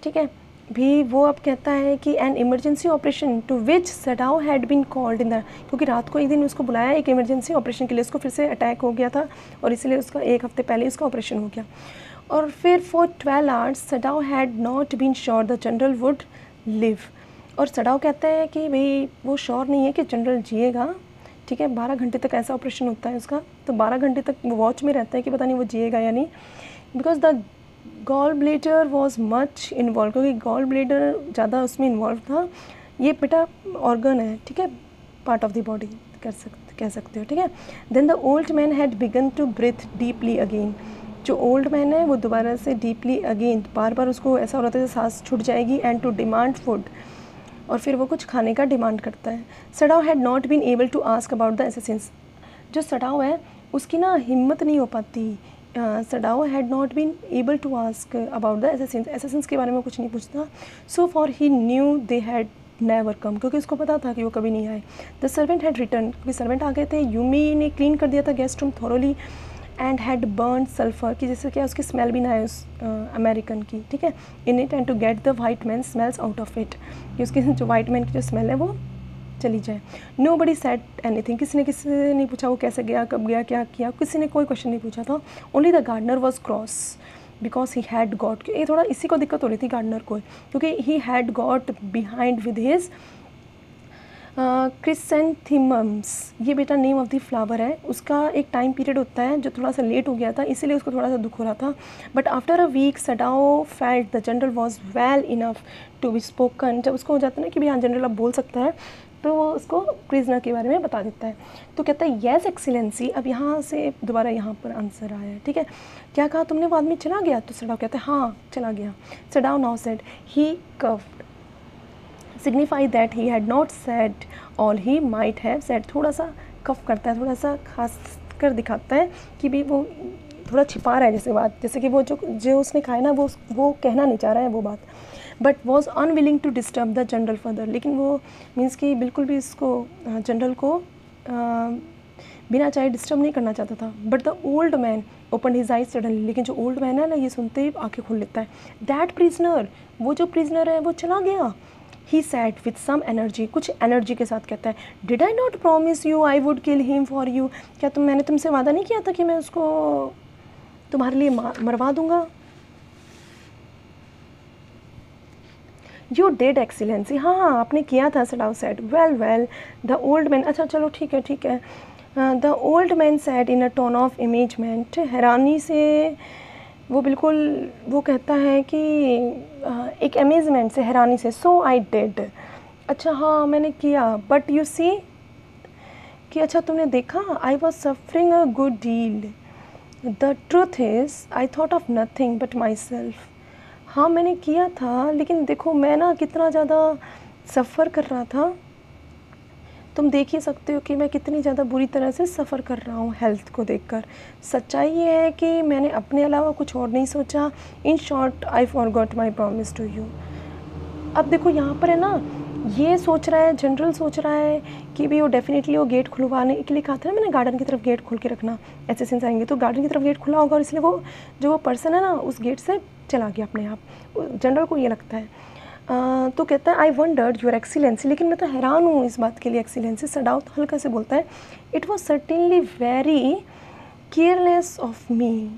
ठीक है, भी वो अब कहता है कि an emergency operation to which Sadao had been called in the, क्योंकि रात को एक दिन उसको बुलाया एक इमरजेंसी ऑपरेशन के लिए, उसको फिर से अटैक हो गया था और इसलिए उसका एक हफ्ते पहले उसका ऑपरेशन हो गया। और फिर for 12 hours Sadao had not been sure the general would live. और सडाओ कहता है कि भाई वो श्योर नहीं है कि जनरल जिएगा। ठीक है, 12 घंटे तक ऐसा ऑपरेशन होता है उसका, तो 12 घंटे तक वो वॉच में रहता है कि पता नहीं वो जिएगा या नहीं, because the gall bladder was much involve, क्योंकि गॉल ब्लेडर ज़्यादा उसमें इन्वॉल्व था। ये बेटा ऑर्गन है, ठीक है, पार्ट ऑफ द बॉडी कह सकते हो। ठीक है, then the old man had begun to breathe deeply again. जो ओल्ड मैन है वो दोबारा से डीपली अगेन, बार बार उसको ऐसा हो रहा था जैसे सांस छूट जाएगी, एंड टू डिमांड फूड, और फिर वो कुछ खाने का डिमांड करता है। Sadao had not been able to ask about the assassins. जो सडाओ है उसकी ना हिम्मत नहीं हो पाती, Sadao had not been able to ask about the assassins के बारे में कुछ नहीं पूछता। So for he knew they had never come, क्योंकि उसको पता था कि वो कभी नहीं आए। द सर्वेंट हैड रिटर्न, क्योंकि सर्वेंट आ गए थे। यूमी ने क्लीन कर दिया था guest room thoroughly and had burn sulphur, की जैसे क्या उसकी स्मेल भी ना है उस अमेरिकन की। ठीक है, in it and to get the white man smells out of it, कि उसकी जो वाइट मैन की जो स्मेल है वो चली जाए। नो बडी सेड एनीथिंग, किसी ने नहीं पूछा वो कैसे गया, कब गया, क्या किया, किसी ने कोई क्वेश्चन नहीं पूछा था। Only the gardener was cross because he had got, ये थोड़ा इसी को दिक्कत हो रही थी गार्डनर को, क्योंकि he had got behind with his chrysanthemums. ये बेटा नेम ऑफ द फ्लावर है, उसका एक टाइम पीरियड होता है जो थोड़ा सा लेट हो गया था, इसीलिए उसको थोड़ा सा दुख हो रहा था। But after a week Sadao felt the general was well enough to be spoken. जब उसको हो जाता है ना कि भाई हाँ जनरल अब बोल सकता है, तो वो उसको प्रिजनर के बारे में बता देता है। तो कहता है येस एक्सीलेंसी। अब यहाँ से दोबारा यहाँ पर आंसर आया है। ठीक है, क्या कहा तुमने, वो आदमी चला गया? तो सडाओ कहता है हाँ चला गया। Sadao now said he cuffed signify that he had not said all he might have said. थोड़ा सा कफ करता है, थोड़ा सा खास कर दिखाता है कि भी वो थोड़ा छिपा रहा है जैसे बात, जैसे कि वो जो उसने खाया ना वो कहना नहीं चाह रहा है वो बात। But was unwilling to disturb the general further, लेकिन वो मीन्स कि बिल्कुल भी इसको जनरल को बिना चाहे डिस्टर्ब नहीं करना चाहता था। But the old man open his eyes suddenly, लेकिन जो ओल्ड मैन है ना ये सुनते ही आंखें खोल लेता है। दैट प्रिजनर, वो जो प्रिजनर है वो चला गया। ही सैड विथ सम एनर्जी, कुछ एनर्जी के साथ कहता है, did I not promise you I would kill him for you. क्या मैंने तुमसे वादा नहीं किया था कि मैं उसको तुम्हारे लिए मरवा दूंगा। यू डिड एक्सीलेंसी, हाँ आपने किया था। Sadao said well the old man, अच्छा चलो ठीक है। The old man said in a tone of amazement, हैरानी से वो बिल्कुल वो कहता है कि एक अमेजमेंट से, हैरानी से। सो आई डिड, अच्छा हाँ मैंने किया। बट यू सी, कि अच्छा तुमने देखा, I was suffering a good deal. The truth is I thought of nothing but my self. हाँ मैंने किया था, लेकिन देखो मैं ना कितना ज़्यादा सफ़र कर रहा था। तुम देख ही सकते हो कि मैं कितनी ज़्यादा बुरी तरह से सफ़र कर रहा हूँ हेल्थ को देखकर। सच्चाई ये है कि मैंने अपने अलावा कुछ और नहीं सोचा। In short I forgot my promise to you. अब देखो यहाँ पर है ना, ये सोच रहा है, जनरल सोच रहा है कि भी वो डेफिनेटली वो गेट खुलवाने के लिए कहा था ना मैंने, गार्डन की तरफ गेट खोल के रखना, असैसिन्स आएंगे तो गार्डन की तरफ गेट खुला होगा, और इसलिए वो जो वो पर्सन है ना उस गेट से चला गया अपने आप। जनरल को ये लगता है। तो कहता है आई वंडर्ड योर एक्सीलेंसी, लेकिन मैं तो हैरान हूँ इस बात के लिए एक्सीलेंसी। सडाओ तो हल्का से बोलता है, it was certainly very careless of me.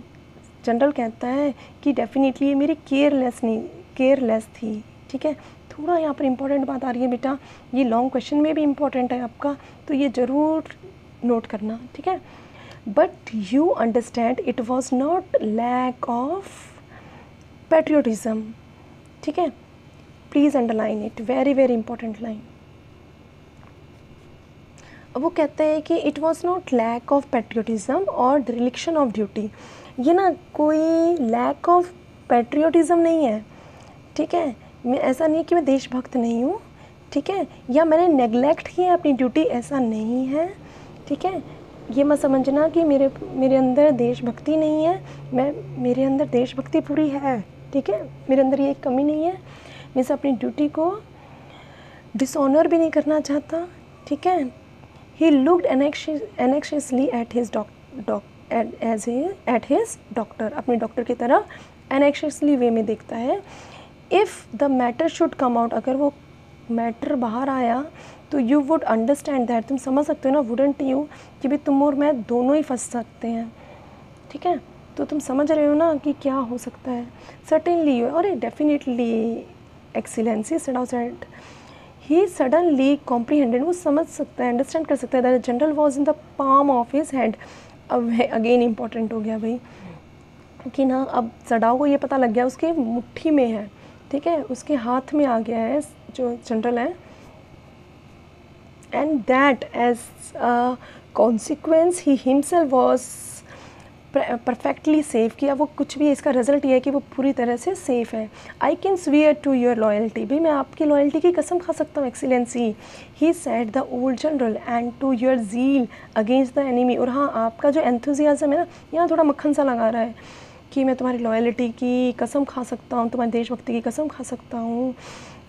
General कहता है कि डेफिनेटली ये मेरी केयरलेस थी। ठीक है, थोड़ा यहाँ पर इंपॉर्टेंट बात आ रही है बेटा, ये लॉन्ग क्वेश्चन में भी इम्पॉर्टेंट है आपका, तो ये ज़रूर नोट करना। ठीक है, but you understand it was not lack of patriotism. ठीक है, please underline it, very important line. वो कहते हैं कि it was not lack of patriotism और डिरेक्शन ऑफ ड्यूटी। ये ना कोई लैक ऑफ पैट्रियोटिज्म नहीं है। ठीक है, मैं ऐसा नहीं है कि मैं देशभक्त नहीं हूँ। ठीक है, या मैंने नेगलेक्ट किया अपनी ड्यूटी, ऐसा नहीं है। ठीक है, ये मत समझना कि मेरे अंदर देशभक्ति नहीं है, मेरे अंदर देशभक्ति पूरी है। ठीक है, मेरे अंदर ये एक कमी नहीं है, मैं से अपनी ड्यूटी को डिसऑनर भी नहीं करना चाहता। ठीक है, he looked anxiously at his at his doctor, अपने डॉक्टर की तरफ एनेक्शियसली वे में देखता है. If the matter should come out, अगर वो मैटर बाहर आया तो यू वुड अंडरस्टैंड दैट, तुम समझ सकते हो ना, वुडंट यू, कि भाई तुम और मैं दोनों ही फंस सकते हैं. ठीक है, तो तुम समझ रहे हो ना कि क्या हो सकता है. सर्टेनली, और definitely excellency said, he suddenly comprehended, वो समझ सकता है, अंडरस्टैंड कर सकता है that general was in the palm of his hand. अब अगेन इम्पॉर्टेंट हो गया भाई कि ना, अब सडाओ को ये पता लग गया उसके मुट्ठी में है. ठीक है, उसके हाथ में आ गया है जो जनरल है. And that as a consequence he himself was perfectly safe, किया वो कुछ भी, इसका रिजल्ट ये है कि वो पूरी तरह से सेफ है. I can swear to your loyalty, भाई मैं आपकी लॉयल्टी की कसम खा सकता हूँ excellency, he said the old general, and to your zeal against the enemy. और हाँ, आपका जो एंथुजियाज़म है ना, यहाँ थोड़ा मक्खन सा लगा रहा है कि मैं तुम्हारी लॉयल्टी की कसम खा सकता हूँ, तुम्हारी देशभक्ति की कसम खा सकता हूँ,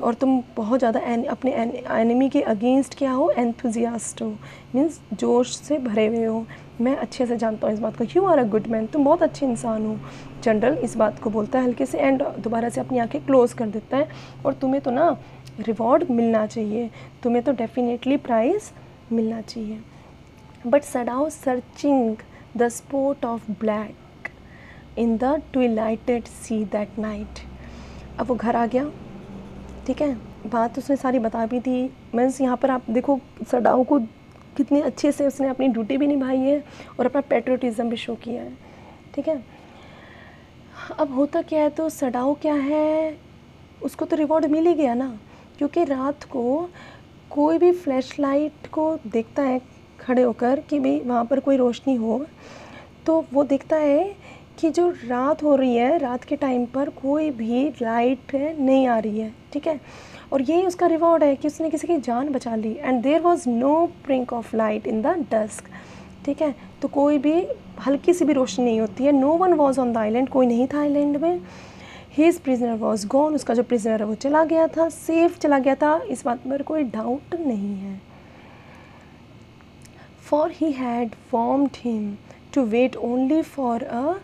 और तुम बहुत ज़्यादा अपने एनिमी के अगेंस्ट क्या हो, एंथुजियास्ट हो, मीन्स जोश से भरे हुए हो. मैं अच्छे से जानता हूँ इस बात को. You are a good man, तुम बहुत अच्छे इंसान हो. जनरल इस बात को बोलता है हल्के से, एंड दोबारा से अपनी आंखें क्लोज कर देता है. और तुम्हें तो ना रिवॉर्ड मिलना चाहिए, तुम्हें तो डेफिनेटली प्राइज़ मिलना चाहिए. But Sadao searching the spot of black in the twilighted sea that night. अब वो घर आ गया. ठीक है, बात उसने सारी बता भी दी. मीन्स यहाँ पर आप देखो सडाओ को कितने अच्छे से उसने अपनी ड्यूटी भी निभाई है और अपना पेट्रियोटिज़म भी शो किया है. ठीक है, अब होता क्या है, तो सडाओ क्या है, उसको तो रिवॉर्ड मिल ही गया ना, क्योंकि रात को कोई भी फ्लैश लाइट को देखता है खड़े होकर कि भाई वहाँ पर कोई रोशनी हो, तो वो देखता है कि जो रात हो रही है, रात के टाइम पर कोई भी लाइट नहीं आ रही है. ठीक है, और यही उसका रिवॉर्ड है कि उसने किसी की जान बचा ली. And there was no prick of light in the dusk. ठीक है, तो कोई भी हल्की सी भी रोशनी नहीं होती है. No one was on the island, कोई नहीं था आइलैंड में. हिज प्रिजनर वॉज गॉन, उसका जो प्रिजनर है वो चला गया था, सेफ चला गया था, इस बात पर कोई डाउट नहीं है. For he had warned him to wait only for a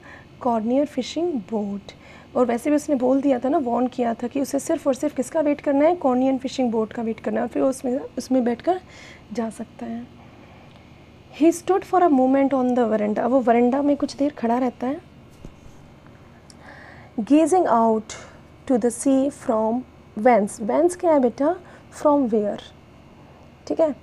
Korean fishing boat. और वैसे भी उसने बोल दिया था ना, वार्न किया था कि उसे सिर्फ और सिर्फ किसका वेट करना है, कॉर्नियर फिशिंग बोट का वेट करना है, और फिर उसमें बैठकर जा सकता है. He stood for a moment on the veranda. वो वरेंडा में कुछ देर खड़ा रहता है. Gazing out to the sea from whence. Whence क्या है बेटा, फ्रॉम वेयर. ठीक है,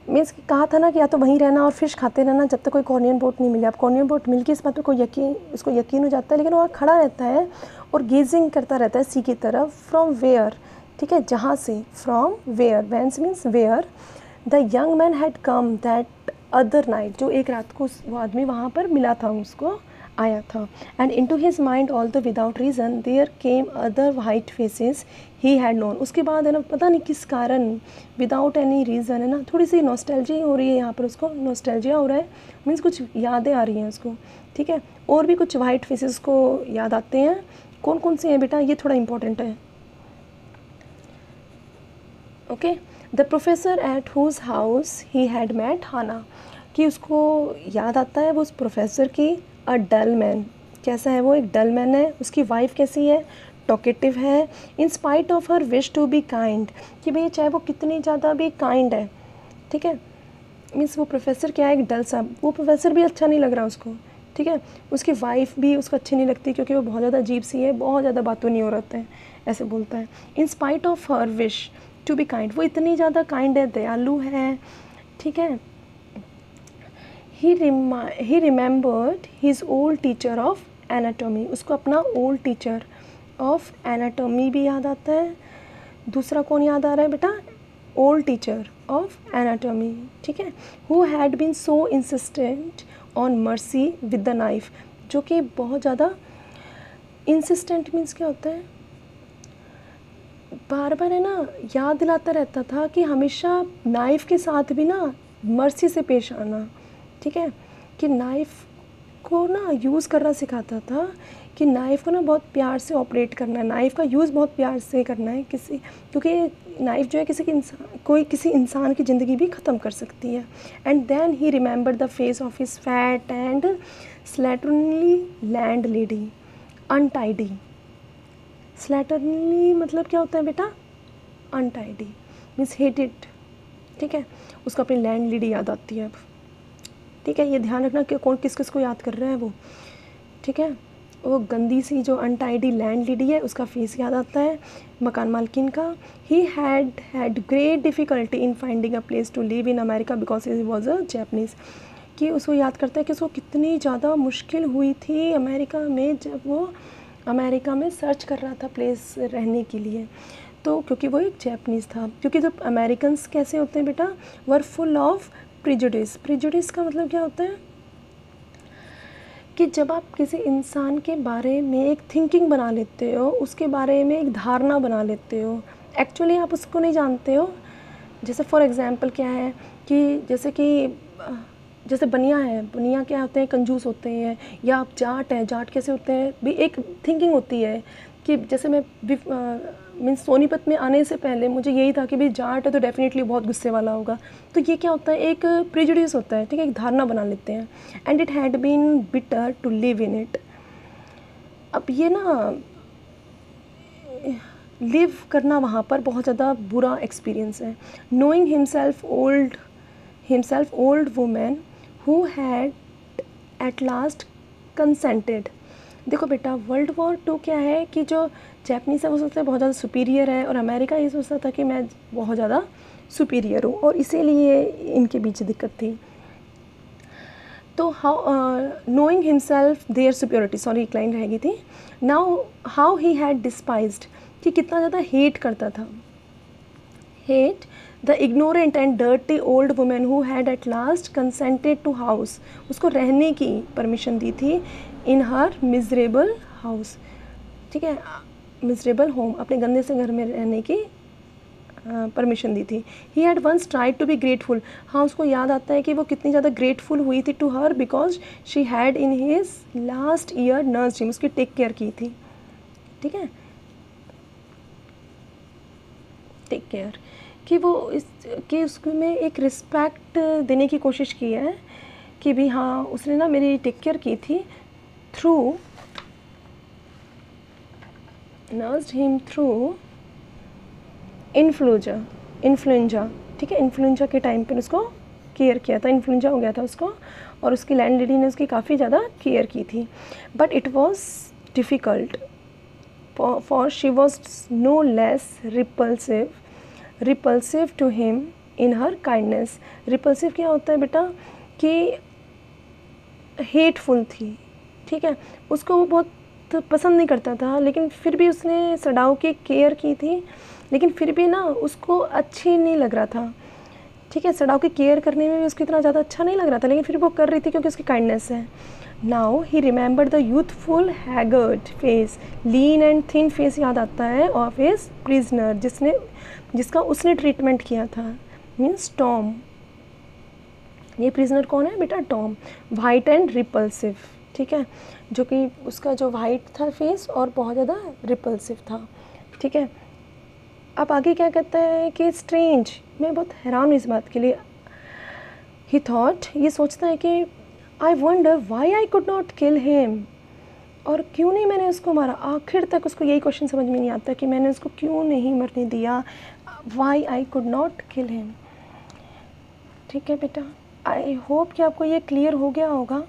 मीन्स कहा था ना कि या तो वहीं रहना और फिश खाते रहना जब तक कोई कॉर्नियर बोट नहीं मिले. अब कॉर्नियर बोट मिल के इस बात पर कोई उसको यकीन हो जाता है, लेकिन वहाँ खड़ा रहता है और गेजिंग करता रहता है सी की तरफ. फ्रॉम वेयर, ठीक है, जहाँ से, from where, whence means where. The young man had come that other night, जो एक रात को वो आदमी वहाँ पर मिला था, उसको आया था. And into his mind all the without reason there came other white faces he had known. उसके बाद है ना, पता नहीं किस कारण, विदाउट एनी रीज़न है ना, थोड़ी सी नॉस्टैल्जी हो रही है यहाँ पर, उसको नॉस्टैल्जिया हो रहा है, मीन्स कुछ यादें आ रही हैं उसको. ठीक है, और भी कुछ वाइट फेसेस को याद आते हैं. कौन कौन से हैं बेटा, ये थोड़ा इंपॉर्टेंट है. Okay, the professor at whose house he had met Hana, कि उसको याद आता है वो उस प्रोफेसर की. अ डल मैन, कैसा है वो, एक डल मैन है. उसकी वाइफ कैसी है, टॉकेटिव है. In spite of her wish to be kind, कि भाई चाहे वो कितनी ज़्यादा भी काइंड है. ठीक है, मीन्स वो प्रोफेसर क्या है, एक डल सा. वो प्रोफेसर भी अच्छा नहीं लग रहा उसको. ठीक है, उसकी वाइफ भी उसको अच्छी नहीं लगती, क्योंकि वो बहुत ज़्यादा अजीब सी है, बहुत ज़्यादा बातों नहीं हो रहते हैं, ऐसे बोलता है. In spite of her wish to be kind, वो इतनी ज़्यादा काइंड है, दयालु है. ठीक है, he remembered his old teacher of anatomy. उसको अपना old teacher of anatomy भी याद आता है. दूसरा कौन याद आ रहा है बेटा, old teacher of anatomy. ठीक है, who had been so insistent on mercy with the knife, जो कि बहुत ज़्यादा insistent means क्या होता है, बार बार है ना याद दिलाता रहता था कि हमेशा नाइफ़ के साथ भी ना मर्सी से पेश आना. ठीक है, कि नाइफ़ को ना यूज़ करना सिखाता था, कि नाइफ़ को ना बहुत प्यार से ऑपरेट करना है, नाइफ़ का यूज़ बहुत प्यार से करना है किसी, क्योंकि नाइफ़ जो है किसी इंसान की ज़िंदगी भी ख़त्म कर सकती है। And then he remember the face of his fat and slatternly landlady untidy. Slatternly मतलब क्या होता है बेटा? अनटाइडी मीन्स हेटेड, ठीक है। उसको अपनी लैंड लेडी याद आती है अब, ठीक है। ये ध्यान रखना कि कौन किस किस को याद कर रहा है वो, ठीक है। वो गंदी सी जो अनटाइडी लैंड लेडी है उसका फेस याद आता है, मकान मालकिन का। He had great difficulty in finding a place to live in America because he was a Japanese. कि उसको याद करता है कि उसको कितनी ज़्यादा मुश्किल हुई थी अमेरिका में, जब वो अमेरिका में सर्च कर रहा था प्लेस रहने के लिए। तो क्योंकि वो एक जैपनीज़ था, क्योंकि जब अमेरिकन्स कैसे होते हैं बेटा, were full of prejudice. Prejudice का मतलब क्या होता है कि जब आप किसी इंसान के बारे में एक थिंकिंग बना लेते हो, उसके बारे में एक धारणा बना लेते हो, एक्चुअली आप उसको नहीं जानते हो। जैसे फॉर एग्ज़ाम्पल क्या है कि जैसे बनिया है, बनिया क्या होते हैं? कंजूस होते हैं। या आप जाट हैं, जाट कैसे होते हैं? भी एक थिंकिंग होती है कि जैसे मैं मीन्स सोनीपत में आने से पहले मुझे यही था कि भाई जाट है तो डेफिनेटली बहुत गुस्से वाला होगा। तो ये क्या होता है? एक प्रेजुडिस होता है, ठीक है, एक धारणा बना लेते हैं। And it had been bitter to live in it. अब ये ना लिव करना वहाँ पर बहुत ज़्यादा बुरा एक्सपीरियंस है। Knowing himself old women who had at last consented. देखो बेटा, वर्ल्ड वॉर 2 क्या है कि जो जैपनीज़ है वो सोचता है बहुत ज़्यादा सुपीरियर है, और अमेरिका ये सोचता था कि मैं बहुत ज़्यादा सुपीरियर हूँ, और इसीलिए इनके बीच दिक्कत थी। तो knowing himself their superiority, sorry एक लाइन रहेगी थी। Now how he had despised, कि कितना ज़्यादा हेट करता था। Hate the ignorant and dirty old women who had at last consented to house, उसको रहने की परमिशन दी थी इन हर मिजरेबल हाउस, ठीक है, मिजरेबल होम, अपने गंदे से घर में रहने की परमिशन दी थी। He had once tried to be grateful, हाँ उसको याद आता है कि वो कितनी ज़्यादा ग्रेटफुल हुई थी to her because she had in his last year nursed him, उसकी टेक केयर की थी, ठीक है, टेक केयर, कि वो कि उसको में एक रिस्पेक्ट देने की कोशिश की है कि भी हाँ उसने ना मेरी टेक केयर की थी through nursed him through influenza, ठीक है, इन्फ्लुएंजा के टाइम पर उसको केयर किया था, इन्फ्लुएंजा हो गया था उसको, और उसकी लैंड लेडी ने उसकी काफ़ी ज़्यादा केयर की थी। But it was difficult for she was no less repulsive to him in her kindness. Repulsive क्या होता है बेटा? कि हेटफुल थी, ठीक है, उसको वो बहुत पसंद नहीं करता था, लेकिन फिर भी उसने सडाओ की केयर की थी, लेकिन फिर भी ना उसको अच्छी नहीं लग रहा था, ठीक है, सडाओ की केयर करने में भी उसको इतना ज़्यादा अच्छा नहीं लग रहा था, लेकिन फिर वो कर रही थी क्योंकि उसकी काइंडनेस है। Now he remember the youthful haggard face, lean and thin face याद आता है ऑफ हिज प्रिजनर, जिसका उसने ट्रीटमेंट किया था, मीन्स टॉम। ये प्रिजनर कौन है बेटा? टॉम। वाइट एंड रिपल्सिव, ठीक है, जो कि उसका जो वाइट था फेस और बहुत ज़्यादा रिपल्सिव था, ठीक है। अब आगे क्या कहता है कि स्ट्रेंज, मैं बहुत हैरान हूँ इस बात के लिए। ही थॉट, ये सोचता है कि I wonder why I could not kill him, और क्यों नहीं मैंने उसको मारा। आखिर तक उसको यही क्वेश्चन समझ में नहीं आता कि मैंने उसको क्यों नहीं मरने दिया, why I could not kill him, ठीक है बेटा। आई होप कि आपको ये क्लियर हो गया होगा।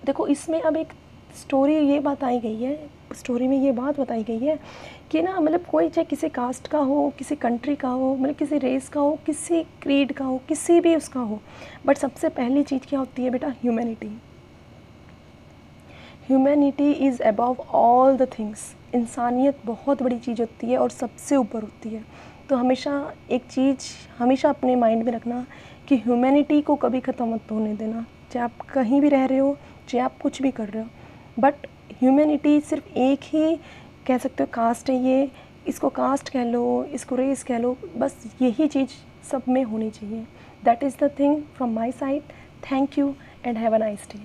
देखो इसमें अब एक स्टोरी ये बताई गई है, स्टोरी में ये बात बताई गई है कि ना मतलब कोई चाहे किसी कास्ट का हो, किसी कंट्री का हो, मतलब किसी रेस का हो, किसी क्रीड का हो, किसी भी उसका हो, बट सबसे पहली चीज़ क्या होती है बेटा? Humanity. Humanity is above all the things. इंसानियत बहुत बड़ी चीज़ होती है और सबसे ऊपर होती है। तो हमेशा एक चीज़ हमेशा अपने माइंड में रखना कि ह्यूमैनिटी को कभी ख़त्म मत होने देना, चाहे आप कहीं भी रह रहे हो, चाहे आप कुछ भी कर रहे हो, बट ह्यूमैनिटी सिर्फ एक ही कह सकते हो कास्ट है, ये इसको कास्ट कह लो, इसको रेस कह लो, बस यही चीज़ सब में होनी चाहिए। That is the thing from my side. Thank you and have a nice day.